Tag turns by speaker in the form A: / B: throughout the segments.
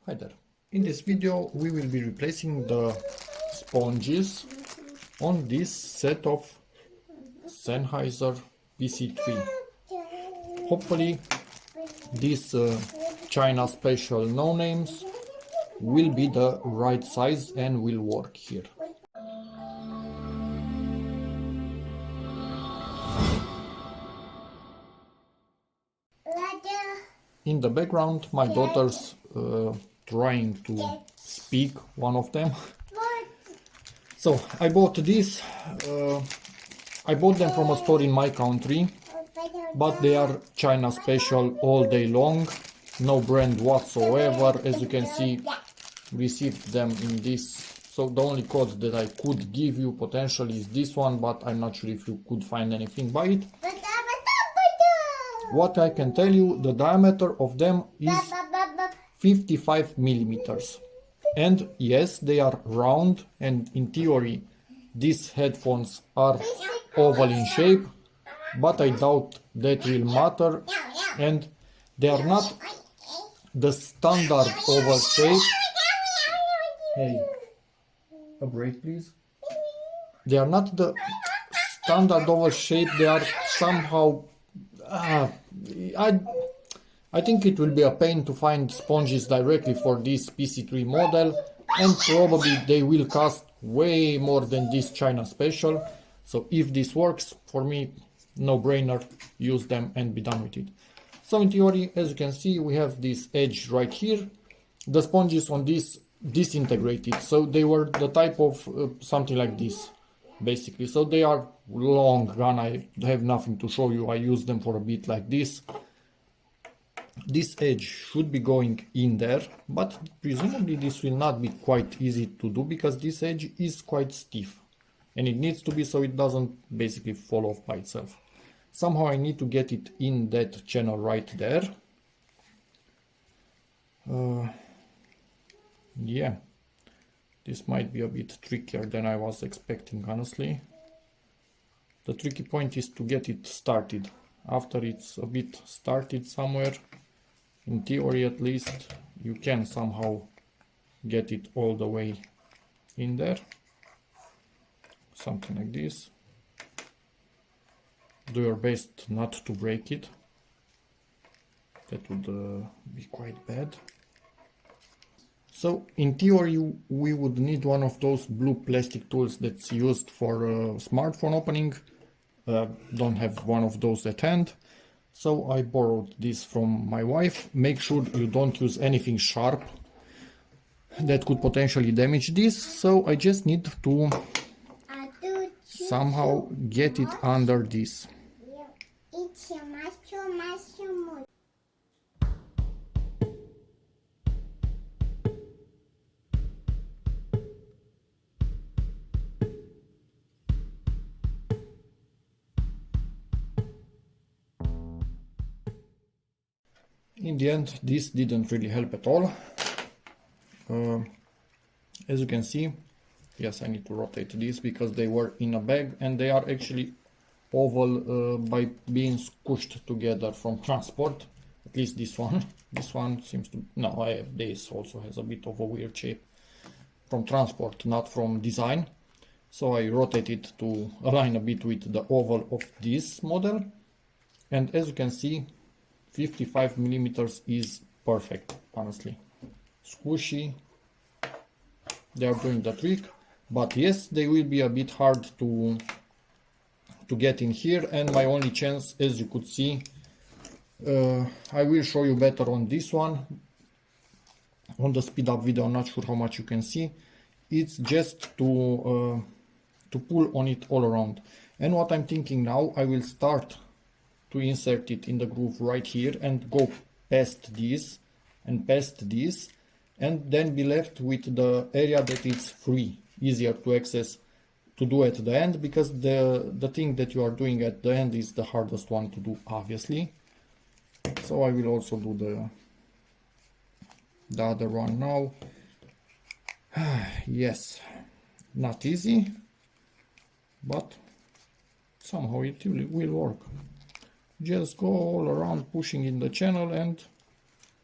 A: Hi there. In this video we will be replacing the sponges on this set of Sennheiser PC3. Hopefully these China special no names will be the right size and will work here. In the background my daughter's trying to speak, one of them. So I bought this. I bought them from a store in my country, but they are China special all day long, no brand whatsoever. As you can see, received them in this. So the only code that I could give you potentially is this one, but I'm not sure if you could find anything by it. What I can tell you, the diameter of them is 55 millimeters. And yes, they are round, and in theory these headphones are oval in shape, but I doubt that will matter, and they are not the standard oval shape. Hey, a break please. They are not the standard oval shape, they are somehow I think it will be a pain to find sponges directly for this PC3 model, and probably they will cost way more than this China special. So if this works for me, no brainer, use them and be done with it. So in theory, as you can see, we have this edge right here. The sponges on this disintegrated, so they were the type of something like this basically. So they are long run. I have nothing to show you. I use them for a bit like this. This edge should be going in there, but presumably this will not be quite easy to do because this edge is quite stiff and it needs to be, so it doesn't basically fall off by itself. Somehow I need to get it in that channel right there. Yeah, this might be a bit trickier than I was expecting, honestly. The tricky point is to get it started. After it's a bit started somewhere, in theory at least, you can somehow get it all the way in there. Something like this. Do your best not to break it. That would be quite bad. So in theory we would need one of those blue plastic tools that's used for smartphone opening. Don't have one of those at hand, so I borrowed this from my wife. Make sure you don't use anything sharp that could potentially damage this. So I just need to somehow get it under this. In the end, this didn't really help at all. As you can see, yes, I need to rotate these because they were in a bag and they are actually oval by being squished together from transport. At least this one. This one seems to... No, this also has a bit of a weird shape. From transport, not from design. So I rotated to align a bit with the oval of this model. And as you can see, 55 millimeters is perfect, honestly. Squishy, they are doing the trick, but yes, they will be a bit hard to get in here, and my only chance, as you could see, I will show you better on this one, on the speed up video. I'm not sure how much you can see. It's just to pull on it all around. And what I'm thinking now, I will start to insert it in the groove right here and go past this and past this, and then be left with the area that is free, easier to access, to do at the end, because the thing that you are doing at the end is the hardest one to do, obviously. So I will also do the other one now. Yes, not easy, but somehow it will work. Just go all around pushing in the channel and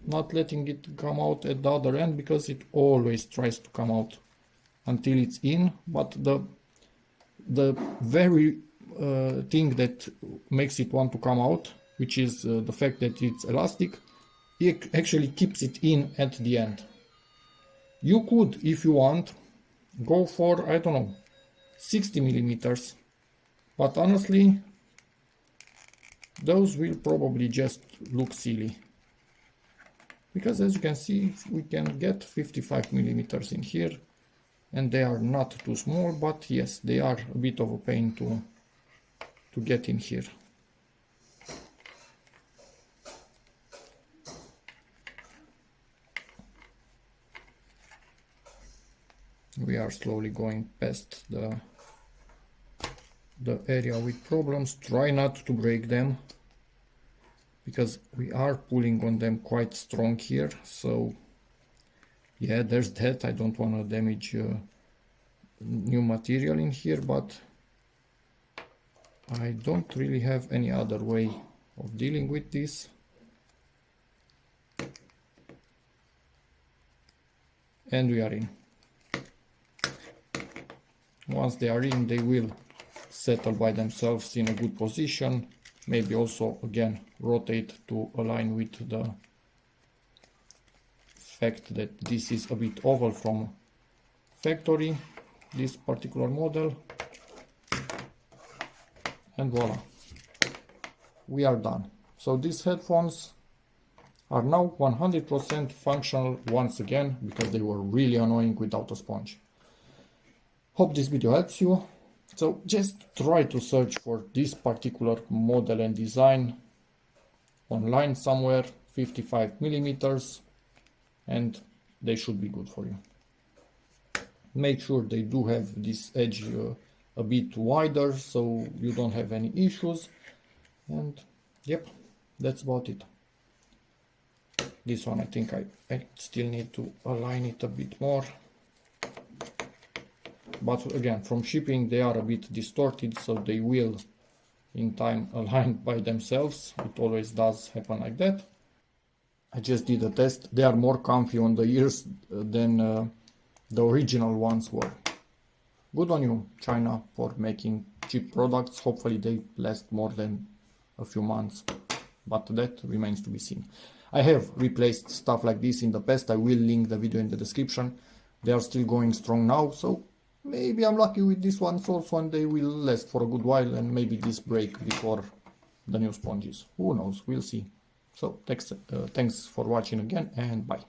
A: not letting it come out at the other end, because it always tries to come out until it's in. But the very thing that makes it want to come out, which is the fact that it's elastic, it actually keeps it in at the end. You could, if you want, go for, I don't know, 60 millimeters, but honestly those will probably just look silly, because as you can see we can get 55 millimeters in here, and they are not too small, but yes, they are a bit of a pain to get in here. We are slowly going past the area with problems. Try not to break them, because we are pulling on them quite strong here. So yeah, there's that. I don't want to damage new material in here, but I don't really have any other way of dealing with this. And we are in. Once they are in, they will settle by themselves in a good position. Maybe also again rotate to align with the fact that this is a bit oval from factory, this particular model. And voila, we are done. So these headphones are now 100% functional once again, because they were really annoying without a sponge. Hope this video helps you. So just try to search for this particular model and design online somewhere, 55 millimeters, and they should be good for you. Make sure they do have this edge a bit wider, so you don't have any issues. And yep, that's about it. This one I think I still need to align it a bit more. But again, from shipping they are a bit distorted, so they will in time align by themselves. It always does happen like that. I just did a test. They are more comfy on the ears than the original ones were. Good on you, China, for making cheap products. Hopefully they last more than a few months, but that remains to be seen. I have replaced stuff like this in the past. I will link the video in the description. They are still going strong now, so maybe I'm lucky with this one also, and they will last for a good while, and maybe this break before the new sponges. Who knows? We'll see. So thanks for watching again, and bye.